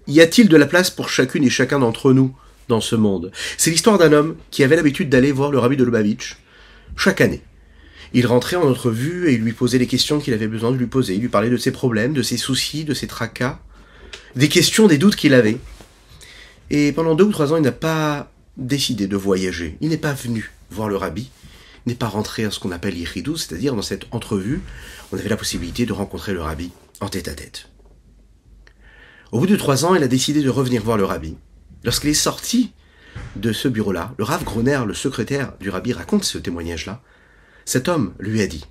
y a-t-il de la place pour chacune et chacun d'entre nous dans ce monde? C'est l'histoire d'un homme qui avait l'habitude d'aller voir le rabbi de Lubavitch chaque année. Il rentrait en entrevue et il lui posait les questions qu'il avait besoin de lui poser. Il lui parlait de ses problèmes, de ses soucis, de ses tracas, des questions, des doutes qu'il avait. Et pendant 2 ou 3 ans, il n'a pas décidé de voyager. Il n'est pas venu voir le rabbi. Il n'est pas rentré à ce qu'on appelle l'Ichidou, c'est-à-dire dans cette entrevue, on avait la possibilité de rencontrer le rabbi en tête-à-tête. Au bout de 3 ans, il a décidé de revenir voir le rabbi. Lorsqu'il est sorti de ce bureau-là, le Rav Groner, le secrétaire du rabbi, raconte ce témoignage-là. Cet homme lui a dit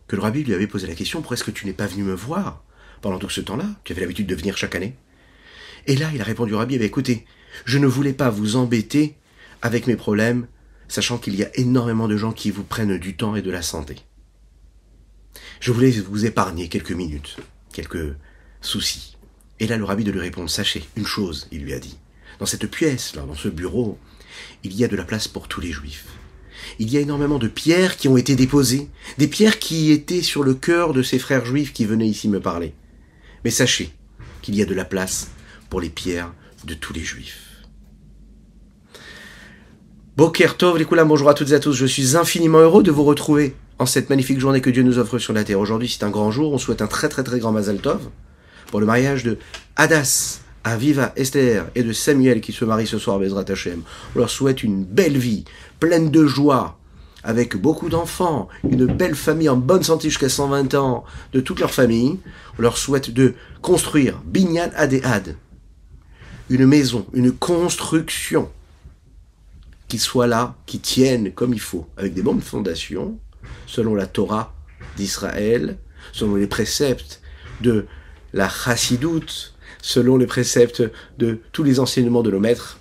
que le rabbi lui avait posé la question « Pourquoi est-ce que tu n'es pas venu me voir pendant tout ce temps-là? Tu avais l'habitude de venir chaque année. » Et là, il a répondu au rabbi « Écoutez, je ne voulais pas vous embêter avec mes problèmes, sachant qu'il y a énormément de gens qui vous prennent du temps et de la santé. Je voulais vous épargner quelques minutes, quelques soucis. » Et là, le rabbi de lui répondre « Sachez une chose, il lui a dit, dans cette pièce-là, dans ce bureau, il y a de la place pour tous les juifs. Il y a énormément de pierres qui ont été déposées, des pierres qui étaient sur le cœur de ces frères juifs qui venaient ici me parler. Mais sachez qu'il y a de la place pour les pierres de tous les juifs. » Boker Tov, les Koulam, bonjour à toutes et à tous, je suis infiniment heureux de vous retrouver en cette magnifique journée que Dieu nous offre sur la terre. Aujourd'hui, c'est un grand jour, on souhaite un très très très grand Mazal Tov pour le mariage de Hadas, Aviva, Esther et de Samuel qui se marient ce soir, Bezrat Hashem. On leur souhaite une belle vie, pleine de joie, avec beaucoup d'enfants, une belle famille en bonne santé jusqu'à 120 ans, de toute leur famille. On leur souhaite de construire, Binyan Adéad, une maison, une construction qui soit là, qui tienne comme il faut, avec des bonnes fondations, selon la Torah d'Israël, selon les préceptes de la Chassidoute, selon les préceptes de tous les enseignements de nos maîtres,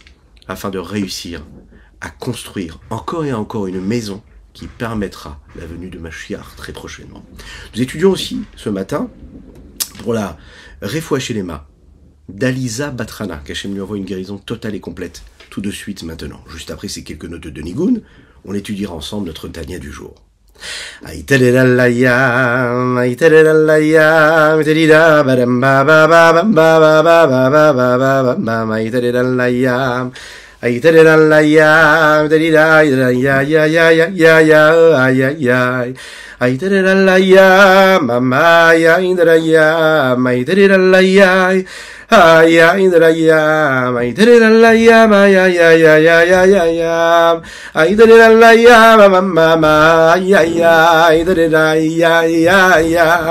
afin de réussir à construire encore et encore une maison qui permettra la venue de Mashiach très prochainement. Nous étudions aussi ce matin pour la Refoua Shelema d'Aliza Batrana, qu'Hachem lui envoie une guérison totale et complète tout de suite maintenant. Juste après ces quelques notes de Nigun, on étudiera ensemble notre Tania du jour. Aïtadelalayam, aïtadelalayam, aïtadela badam ba ba ba ba ba ba ba ba ba ba ba ba aïtadelalayam, aïtadelalayam, aïtadela ya ya ya ya ya ya ya ya aïtadelalayam, mama ya indrayam, aïtadelalayam. Ay ay indrayam, ay indrayam, ay ay ay ay ay ay ay ay indrayam, mama, ay ay ay indrayam,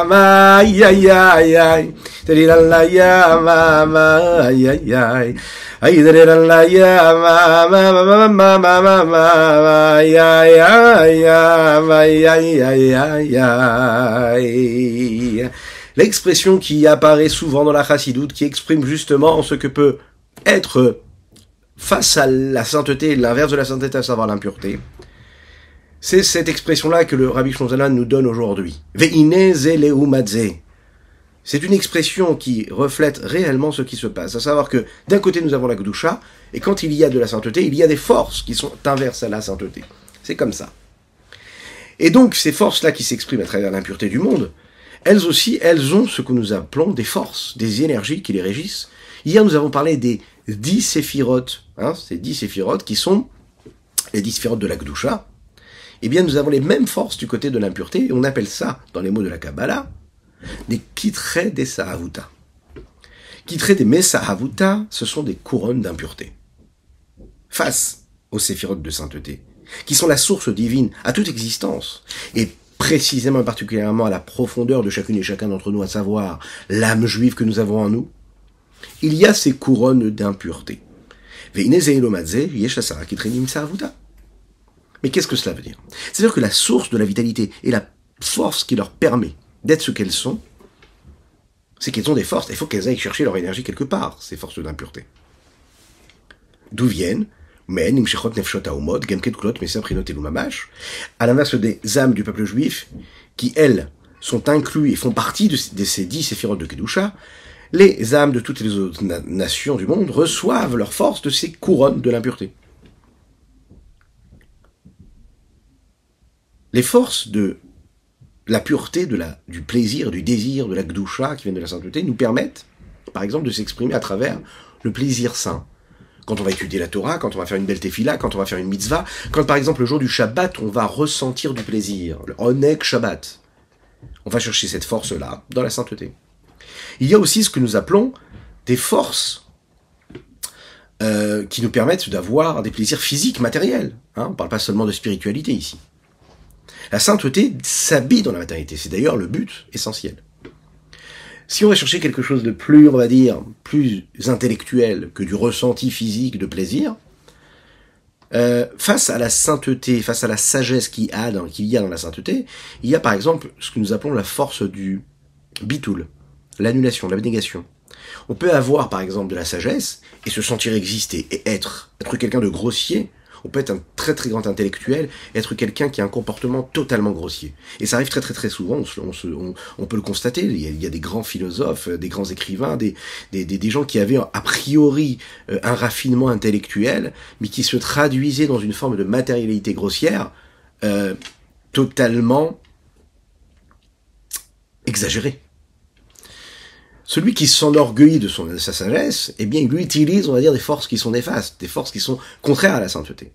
ay ay ay ay indrayam, mama, ay ay ay ay indrayam, mama, mama, mama, ay ay ay ay ay ay ay. L'expression qui apparaît souvent dans la Chassidoute, qui exprime justement ce que peut être face à la sainteté, l'inverse de la sainteté, à savoir l'impureté. C'est cette expression-là que le Rabbi Shlomo Zalman nous donne aujourd'hui. Ve'ine ze lehu madze. C'est une expression qui reflète réellement ce qui se passe. À savoir que d'un côté nous avons la Kedusha, et quand il y a de la sainteté, il y a des forces qui sont inverses à la sainteté. C'est comme ça. Et donc ces forces-là qui s'expriment à travers l'impureté du monde, elles aussi, elles ont ce que nous appelons des forces, des énergies qui les régissent. Hier, nous avons parlé des 10 séphirotes, ces 10 séphirotes qui sont les 10 séphirotes de la Kedusha. Eh bien, nous avons les mêmes forces du côté de l'impureté, et on appelle ça, dans les mots de la Kabbalah, des kitrei des Sahavuta. Kitrei des Mesahavuta, ce sont des couronnes d'impureté. Face aux séphirotes de sainteté, qui sont la source divine à toute existence, et précisément et particulièrement à la profondeur de chacune et chacun d'entre nous, à savoir l'âme juive que nous avons en nous, il y a ces couronnes d'impureté. Mais qu'est-ce que cela veut dire? C'est-à-dire que la source de la vitalité et la force qui leur permet d'être ce qu'elles sont, c'est qu'elles ont des forces. Il faut qu'elles aillent chercher leur énergie quelque part, ces forces d'impureté. D'où viennent? À l'inverse des âmes du peuple juif, qui, elles, sont inclus et font partie de ces 10 séphirotes de Kedusha, les âmes de toutes les autres nations du monde reçoivent leur force de ces couronnes de l'impureté. Les forces de la pureté, du plaisir, du désir, de la Kedusha, qui viennent de la sainteté, nous permettent, par exemple, de s'exprimer à travers le plaisir sain. Quand on va étudier la Torah, quand on va faire une belle tefila, quand on va faire une mitzvah, quand par exemple le jour du Shabbat, on va ressentir du plaisir, le Oneg Shabbat. On va chercher cette force-là dans la sainteté. Il y a aussi ce que nous appelons des forces qui nous permettent d'avoir des plaisirs physiques, matériels. On ne parle pas seulement de spiritualité ici. La sainteté s'habille dans la matérialité. C'est d'ailleurs le but essentiel. Si on va chercher quelque chose de plus, on va dire, plus intellectuel que du ressenti physique de plaisir, face à la sainteté, face à la sagesse qu'il y a dans la sainteté, il y a par exemple ce que nous appelons la force du bitoul, l'annulation, l'abnégation. On peut avoir par exemple de la sagesse et se sentir exister et être quelqu'un de grossier. On peut être un très très grand intellectuel et être quelqu'un qui a un comportement totalement grossier. Et ça arrive très très très souvent, on peut le constater, il y a des grands philosophes, des grands écrivains, des gens qui avaient a priori un raffinement intellectuel, mais qui se traduisaient dans une forme de matérialité grossière totalement exagérée. Celui qui s'enorgueillit de sa sagesse, eh bien, il utilise, on va dire, des forces qui sont néfastes, des forces qui sont contraires à la sainteté.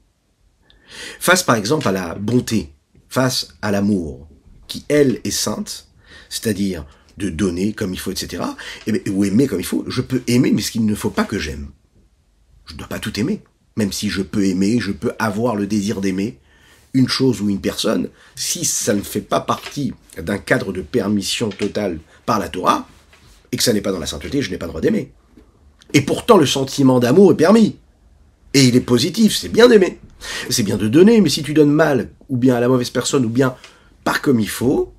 Face, par exemple, à la bonté, face à l'amour, qui, elle, est sainte, c'est-à-dire de donner comme il faut, etc., ou aimer comme il faut, je peux aimer, mais ce qu'il ne faut pas que j'aime. Je ne dois pas tout aimer. Même si je peux aimer, je peux avoir le désir d'aimer une chose ou une personne, si ça ne fait pas partie d'un cadre de permission totale par la Torah, et que ça n'est pas dans la sainteté, je n'ai pas le droit d'aimer. Et pourtant, le sentiment d'amour est permis. Et il est positif, c'est bien d'aimer. C'est bien de donner, mais si tu donnes mal, ou bien à la mauvaise personne, ou bien pas comme il faut,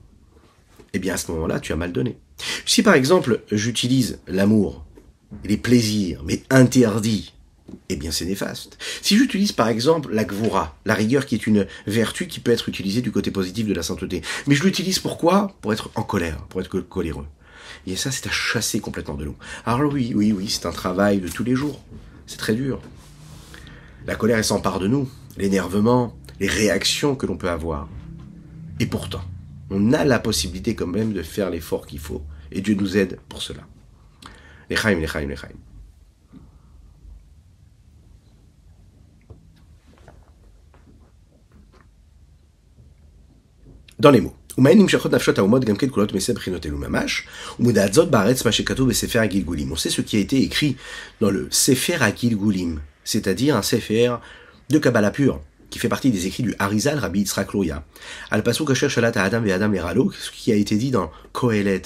eh bien à ce moment-là, tu as mal donné. Si par exemple, j'utilise l'amour, les plaisirs, mais interdits, eh bien c'est néfaste. Si j'utilise par exemple la gvura, la rigueur qui est une vertu qui peut être utilisée du côté positif de la sainteté, mais je l'utilise pourquoi ? Pour être en colère, pour être coléreux. Et ça, c'est à chasser complètement de nous. Alors oui, c'est un travail de tous les jours. C'est très dur. La colère, elle s'empare de nous. L'énervement, les réactions que l'on peut avoir. Et pourtant, on a la possibilité quand même de faire l'effort qu'il faut. Et Dieu nous aide pour cela. L'Echaim. Dans les mots. On sait ce qui a été écrit dans le Sefer HaGilgulim, c'est-à-dire un Sefer de Kabbalah pure, qui fait partie des écrits du Harizal Rabbi Yitzhak Loya. Al-Pasuk Asher Shalat Adam Ve'Adam Leralo, ce qui a été dit dans Kohelet,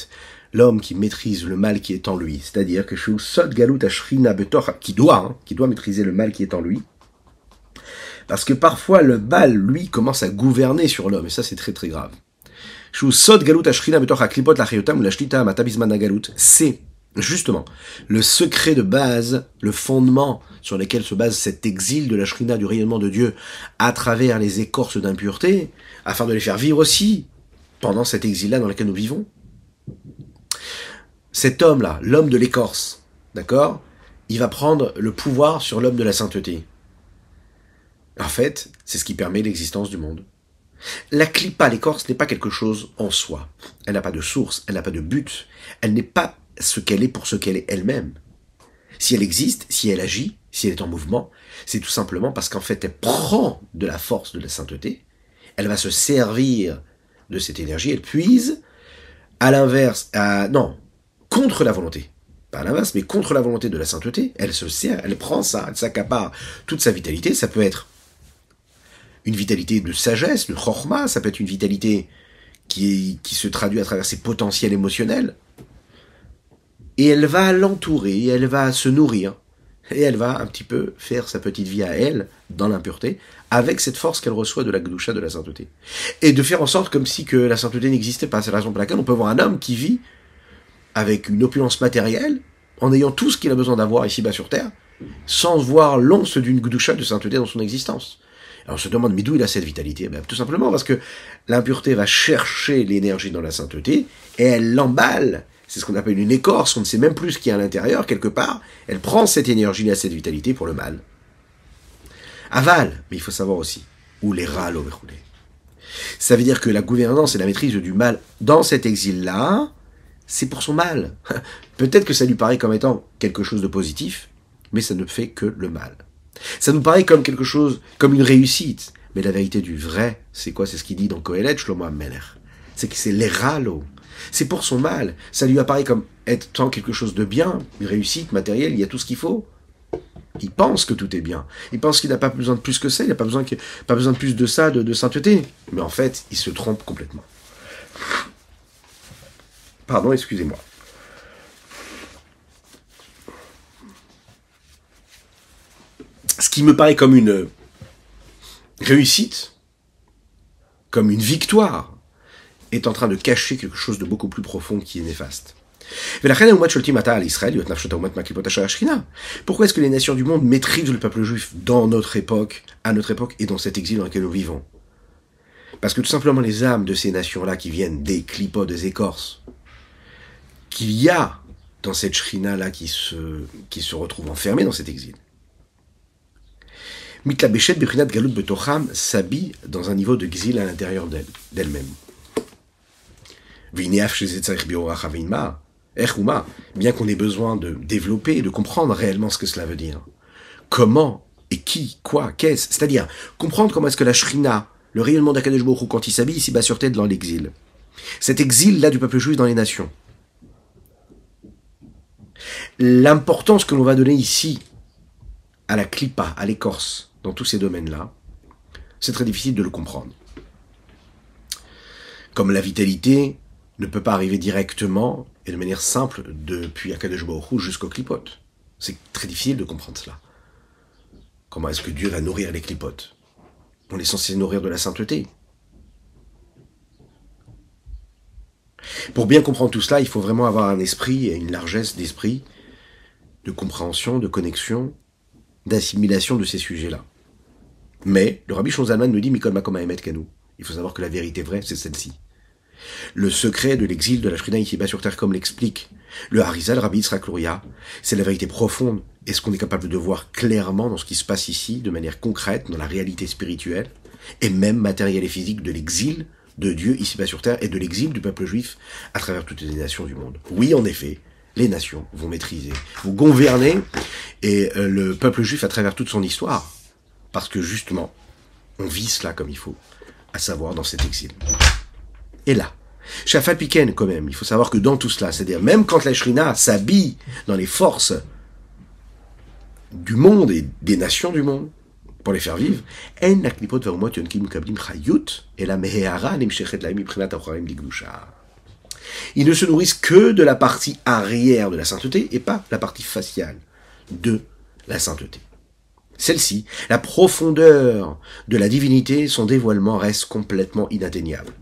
l'homme qui maîtrise le mal qui est en lui, c'est-à-dire que Shu Sod Galut Ashrina Betor, qui doit maîtriser le mal qui est en lui, parce que parfois le mal, lui, commence à gouverner sur l'homme, et ça c'est très très grave. C'est justement le secret de base, le fondement sur lequel se base cet exil de la Shrina, du rayonnement de Dieu, à travers les écorces d'impureté, afin de les faire vivre aussi pendant cet exil-là dans lequel nous vivons. Cet homme-là, l'homme de l'écorce, d'accord, il va prendre le pouvoir sur l'homme de la sainteté. En fait, c'est ce qui permet l'existence du monde. La clipa, l'écorce, n'est pas quelque chose en soi. Elle n'a pas de source, elle n'a pas de but. Elle n'est pas ce qu'elle est pour ce qu'elle est elle-même. Si elle existe, si elle agit, si elle est en mouvement, c'est tout simplement parce qu'en fait, elle prend de la force de la sainteté, elle va se servir de cette énergie, elle puise à l'inverse, contre la volonté. Pas à l'inverse, mais contre la volonté de la sainteté, elle se sert, elle prend ça, elle s'accapare toute sa vitalité, ça peut être une vitalité de sagesse, de chorma, ça peut être une vitalité qui se traduit à travers ses potentiels émotionnels. Et elle va l'entourer, elle va se nourrir, et elle va un petit peu faire sa petite vie à elle, dans l'impureté, avec cette force qu'elle reçoit de la Gdusha, de la sainteté. Et de faire en sorte comme si que la sainteté n'existait pas. C'est la raison pour laquelle on peut voir un homme qui vit avec une opulence matérielle, en ayant tout ce qu'il a besoin d'avoir ici-bas sur Terre, sans voir l'once d'une Gdusha de sainteté dans son existence. Alors on se demande, mais d'où il a cette vitalité ? Tout simplement parce que l'impureté va chercher l'énergie dans la sainteté, et elle l'emballe. C'est ce qu'on appelle une écorce, on ne sait même plus ce qu'il y a à l'intérieur, quelque part. Elle prend cette énergie-là, cette vitalité pour le mal. Aval, mais il faut savoir aussi, où les râles au Ça veut dire que la gouvernance et la maîtrise du mal dans cet exil-là, c'est pour son mal. Peut-être que ça lui paraît comme étant quelque chose de positif, mais ça ne fait que le mal. Ça nous paraît comme quelque chose, comme une réussite. Mais la vérité du vrai, c'est quoi? C'est ce qu'il dit dans Kohelet, Shlomo HaMelech. C'est que c'est l'éralo. C'est pour son mal. Ça lui apparaît comme étant quelque chose de bien, une réussite matérielle, il y a tout ce qu'il faut. Il pense que tout est bien. Il pense qu'il n'a pas besoin de plus que ça, il n'a pas besoin de plus de ça, de sainteté. Mais en fait, il se trompe complètement. Pardon, excusez-moi. Ce qui me paraît comme une réussite, comme une victoire, est en train de cacher quelque chose de beaucoup plus profond qui est néfaste. Pourquoi est-ce que les nations du monde maîtrisent le peuple juif dans notre époque, à notre époque et dans cet exil dans lequel nous vivons? Parce que tout simplement les âmes de ces nations-là qui viennent des clipotes, des écorces, qu'il y a dans cette shrina-là qui se retrouve enfermée dans cet exil. Mitlabeshet Bechrinat Galut Betocham s'habille dans un niveau d'exil à l'intérieur d'elle-même. Bien qu'on ait besoin de développer et de comprendre réellement ce que cela veut dire. Comment et qui, quoi, qu'est-ce? C'est-à-dire, comprendre comment est-ce que la Shrina, le rayonnement d'Akadosh Baruch Hu, quand il s'habille ici-bas sur terre dans l'exil. Cet exil-là du peuple juif dans les nations. L'importance que l'on va donner ici à la clipa, à l'écorce, dans tous ces domaines-là, c'est très difficile de le comprendre. Comme la vitalité ne peut pas arriver directement et de manière simple depuis Akadosh Baruch Hu jusqu'aux clipotes. C'est très difficile de comprendre cela. Comment est-ce que Dieu va nourrir les clipotes? On est censé nourrir de la sainteté. Pour bien comprendre tout cela, il faut vraiment avoir un esprit et une largesse d'esprit, de compréhension, de connexion, d'assimilation de ces sujets-là. Mais le Rabbi Shlomo Zalman nous dit Mikol Makom Haemet Kanu. Il faut savoir que la vérité vraie, c'est celle-ci. Le secret de l'exil de la Shrina ici-bas sur terre, comme l'explique le Harizal Rabbi Yitzhak Luria, c'est la vérité profonde et ce qu'on est capable de voir clairement dans ce qui se passe ici, de manière concrète, dans la réalité spirituelle, et même matérielle et physique de l'exil de Dieu ici-bas sur terre et de l'exil du peuple juif à travers toutes les nations du monde. Oui, en effet, les nations vont maîtriser, vont gouverner et le peuple juif à travers toute son histoire, parce que justement, on vit cela comme il faut, à savoir dans cet exil. Et là, Shafat Piken quand même, il faut savoir que dans tout cela, c'est-à-dire même quand la Shrina s'habille dans les forces du monde et des nations du monde, pour les faire vivre, ils ne se nourrissent que de la partie arrière de la sainteté et pas la partie faciale de la sainteté. Celle-ci, la profondeur de la divinité, son dévoilement reste complètement inatteignable.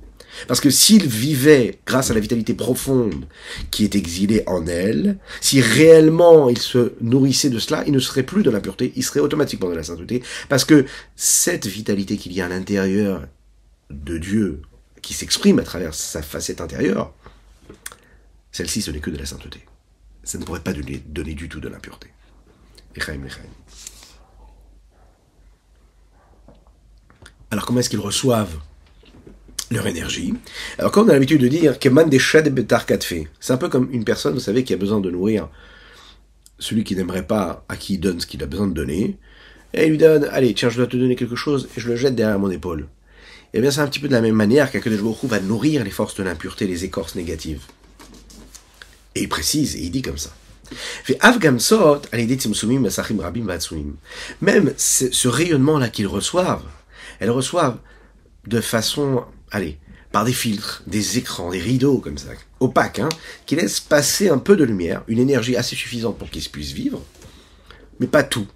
Parce que s'il vivait grâce à la vitalité profonde qui est exilée en elle, si réellement il se nourrissait de cela, il ne serait plus de l'impureté, il serait automatiquement de la sainteté, parce que cette vitalité qu'il y a à l'intérieur de Dieu, qui s'exprime à travers sa facette intérieure, celle-ci ce n'est que de la sainteté. Ça ne pourrait pas donner du tout de l'impureté. Echaim. Alors comment est-ce qu'ils reçoivent leur énergie? Alors comme on a l'habitude de dire c'est un peu comme une personne, vous savez, qui a besoin de nourrir celui qui n'aimerait pas, à qui il donne ce qu'il a besoin de donner, et il lui donne, allez, tiens, je dois te donner quelque chose, et je le jette derrière mon épaule. Et bien c'est un petit peu de la même manière qu'Akadosh Baruch Hu va nourrir les forces de l'impureté, les écorces négatives. Et il précise, et il dit comme ça. Même ce rayonnement-là qu'ils reçoivent, elles reçoivent de façon, par des filtres, des écrans, des rideaux comme ça, opaques, qui laissent passer un peu de lumière, une énergie assez suffisante pour qu'ils puissent vivre, mais pas toute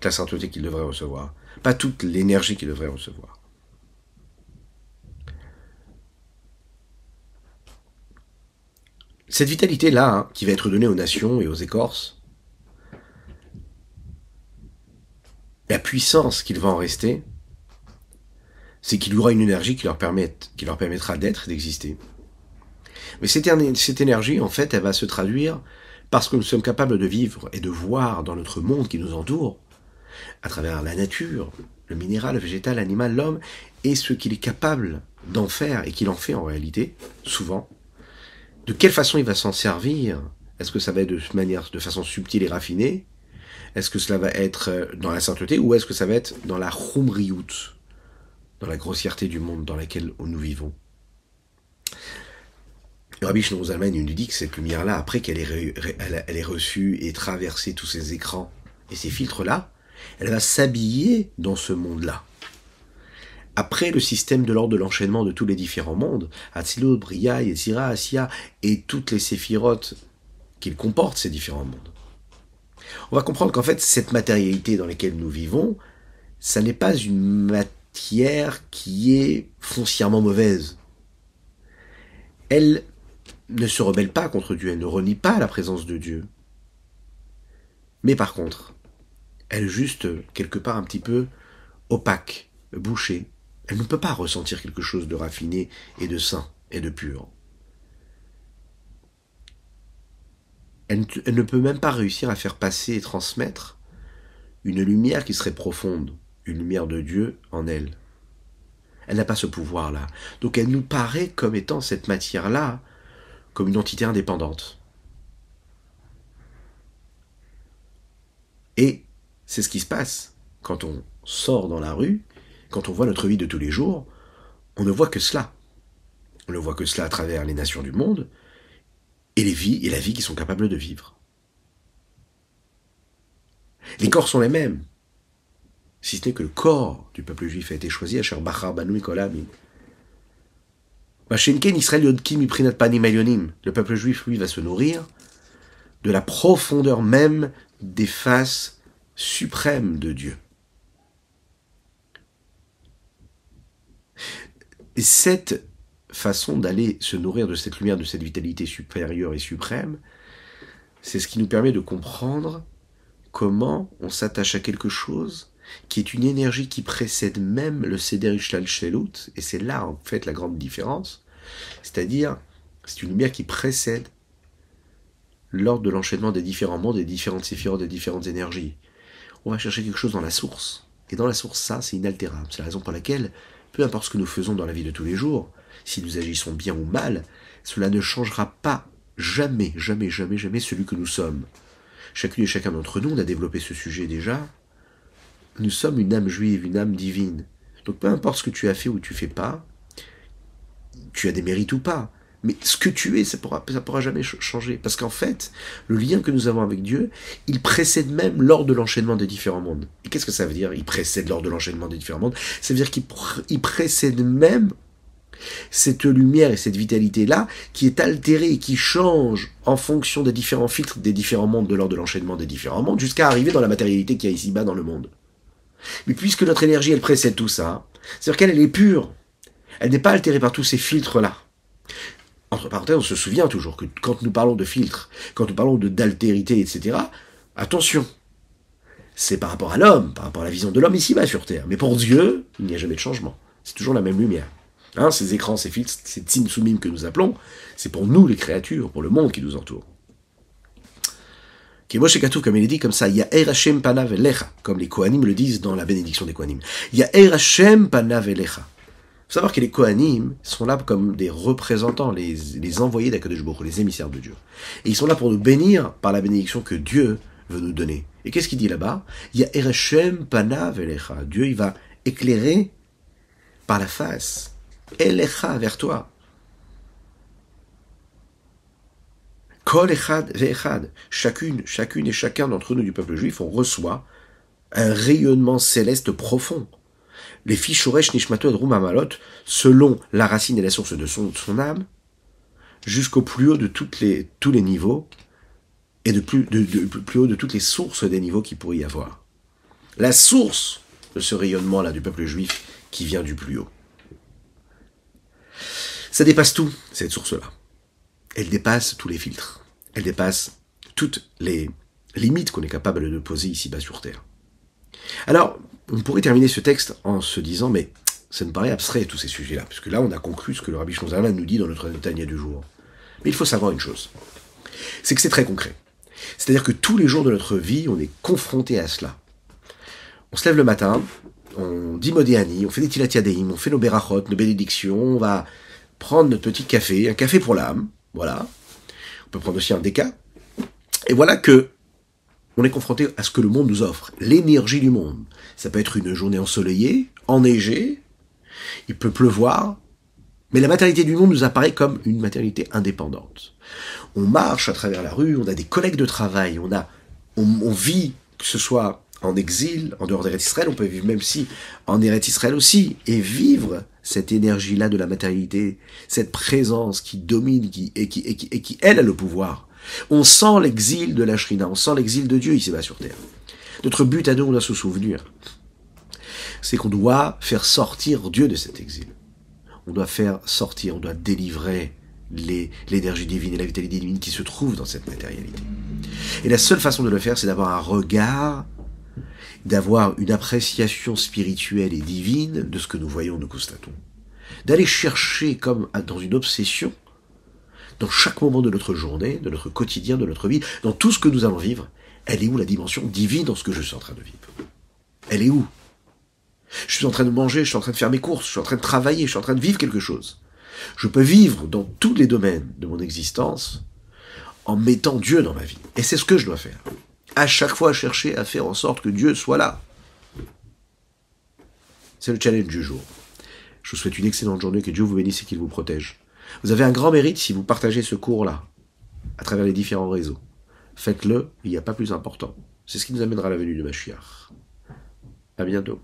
la sainteté qu'ils devraient recevoir, pas toute l'énergie qu'ils devraient recevoir. Cette vitalité-là, qui va être donnée aux nations et aux écorces, la puissance qu'il va en rester, c'est qu'il y aura une énergie qui leur permettra d'être et d'exister. Mais cette énergie, en fait, elle va se traduire parce que nous sommes capables de vivre et de voir dans notre monde qui nous entoure, à travers la nature, le minéral, le végétal, l'animal, l'homme, et ce qu'il est capable d'en faire et qu'il en fait en réalité, souvent, De quelle façon il va s'en servir? Est-ce que ça va être de façon subtile et raffinée? Est-ce que cela va être dans la sainteté ou est-ce que ça va être dans la chumriout, dans la grossièreté du monde dans lequel nous vivons? Le Rabbi Shlomo Zalman nous dit que cette lumière-là, après qu'elle ait reçu et traversé tous ces écrans et ces filtres-là, elle va s'habiller dans ce monde-là. Après le système de l'ordre de l'enchaînement de tous les différents mondes, Atzilut, Bria, Yetzira, Asiya, et toutes les séphirotes qu'ils comportent, ces différents mondes, on va comprendre qu'en fait, cette matérialité dans laquelle nous vivons, ça n'est pas une matière qui est foncièrement mauvaise. Elle ne se rebelle pas contre Dieu, elle ne renie pas la présence de Dieu. Mais par contre, elle est juste quelque part un petit peu opaque, bouchée. Elle ne peut pas ressentir quelque chose de raffiné et de saint et de pur. Elle ne peut même pas réussir à faire passer et transmettre une lumière qui serait profonde, une lumière de Dieu en elle. Elle n'a pas ce pouvoir-là. Donc elle nous paraît comme étant cette matière-là, comme une entité indépendante. Et c'est ce qui se passe quand on sort dans la rue, quand on voit notre vie de tous les jours, on ne voit que cela. On ne voit que cela à travers les nations du monde, et la vie qu'ils sont capables de vivre. Les corps sont les mêmes, si ce n'est que le corps du peuple juif a été choisi à Asher Bachar Banu Kol Ha'amim. Mashenken Israël Yodkim Miprinat Panim Elyonim. Le peuple juif, lui, va se nourrir de la profondeur même des faces suprêmes de Dieu. Et cette façon d'aller se nourrir de cette lumière, de cette vitalité supérieure et suprême, c'est ce qui nous permet de comprendre comment on s'attache à quelque chose qui est une énergie qui précède même le Seder Ishlal Shelut, et c'est là en fait la grande différence, c'est-à-dire c'est une lumière qui précède l'ordre de l'enchaînement des différents mondes, des différentes séphirotes, des différentes énergies. On va chercher quelque chose dans la source, et dans la source ça c'est inaltérable, c'est la raison pour laquelle peu importe ce que nous faisons dans la vie de tous les jours, si nous agissons bien ou mal, cela ne changera pas jamais, jamais, jamais, jamais celui que nous sommes. Chacune et chacun d'entre nous, on a développé ce sujet déjà. Nous sommes une âme juive, une âme divine. Donc peu importe ce que tu as fait ou tu fais pas, tu as des mérites ou pas. Mais ce que tu es, ça pourra jamais changer. Parce qu'en fait, le lien que nous avons avec Dieu, il précède même l'ordre de l'enchaînement des différents mondes. Et qu'est-ce que ça veut dire, il précède l'ordre de l'enchaînement des différents mondes? Ça veut dire qu'il précède même cette lumière et cette vitalité-là qui est altérée et qui change en fonction des différents filtres des différents mondes de l'ordre de l'enchaînement des différents mondes jusqu'à arriver dans la matérialité qu'il y a ici-bas dans le monde. Mais puisque notre énergie, elle précède tout ça, c'est-à-dire qu'elle est pure, elle n'est pas altérée par tous ces filtres-là. Entre parenthèses, on se souvient toujours que quand nous parlons de filtres, quand nous parlons d'altérité, etc., attention, c'est par rapport à l'homme, par rapport à la vision de l'homme ici-bas sur Terre. Mais pour Dieu, il n'y a jamais de changement. C'est toujours la même lumière. Hein, ces écrans, ces filtres, ces tsimtsumim que nous appelons, c'est pour nous les créatures, pour le monde qui nous entoure. Moshe Katou, comme il est dit comme ça, Ya'er Hashem panav elecha, comme les Kohanim le disent dans la bénédiction des Kohanim. Ya'er Hashem panav elecha. Il faut savoir que les Kohanim sont là comme des représentants, les envoyés d'Akadosh Baruch Hu, les émissaires de Dieu. Et ils sont là pour nous bénir par la bénédiction que Dieu veut nous donner. Et qu'est-ce qu'il dit là-bas? Ya'er Hashem panav elecha. Dieu, il va éclairer par la face. Elecha, vers toi. Kol echad ve'echad. Chacune et chacun d'entre nous du peuple juif, on reçoit un rayonnement céleste profond. Les filles Shoresh Nishmato Adrum Amalot, selon la racine et la source de son âme, jusqu'au plus haut de tous les niveaux, et de plus haut de toutes les sources des niveaux qu'il pourrait y avoir. La source de ce rayonnement-là du peuple juif qui vient du plus haut. Ça dépasse tout, cette source-là. Elle dépasse tous les filtres. Elle dépasse toutes les limites qu'on est capable de poser ici-bas sur Terre. Alors, on pourrait terminer ce texte en se disant, mais ça me paraît abstrait tous ces sujets-là, puisque là on a conclu ce que le Rabbi Shlomo Zalman nous dit dans notre Netanya du jour. Mais il faut savoir une chose, c'est que c'est très concret. C'est-à-dire que tous les jours de notre vie, on est confronté à cela. On se lève le matin, on dit Modéani, on fait des Tilat Yadeim, on fait nos berachot, nos bénédictions, on va prendre notre petit café, un café pour l'âme, voilà, On peut prendre aussi un des cas. Et voilà que on est confronté à ce que le monde nous offre, l'énergie du monde. Ça peut être une journée ensoleillée, enneigée, il peut pleuvoir, mais la matérialité du monde nous apparaît comme une matérialité indépendante. On marche à travers la rue, on a des collègues de travail, on vit, que ce soit en exil, en dehors d'Eretz Israël, on peut vivre même si en Eretz Israël aussi, et vivre cette énergie-là de la matérialité, cette présence qui domine, qui elle a le pouvoir. On sent l'exil de la Shrina, on sent l'exil de Dieu ici-bas sur terre. Notre but à nous, on doit se souvenir, c'est qu'on doit faire sortir Dieu de cet exil. On doit faire sortir, on doit délivrer l'énergie divine et la vitalité divine qui se trouve dans cette matérialité. Et la seule façon de le faire, c'est d'avoir un regard, d'avoir une appréciation spirituelle et divine de ce que nous voyons, nous constatons. D'aller chercher comme dans une obsession, dans chaque moment de notre journée, de notre quotidien, de notre vie, dans tout ce que nous allons vivre, elle est où la dimension divine dans ce que je suis en train de vivre? Elle est où? Je suis en train de manger, je suis en train de faire mes courses, je suis en train de travailler, je suis en train de vivre quelque chose. Je peux vivre dans tous les domaines de mon existence en mettant Dieu dans ma vie. Et c'est ce que je dois faire. À chaque fois, chercher à faire en sorte que Dieu soit là. C'est le challenge du jour. Je vous souhaite une excellente journée, que Dieu vous bénisse et qu'il vous protège. Vous avez un grand mérite si vous partagez ce cours-là, à travers les différents réseaux. Faites-le, il n'y a pas plus important. C'est ce qui nous amènera à la venue de Mashiach. À bientôt.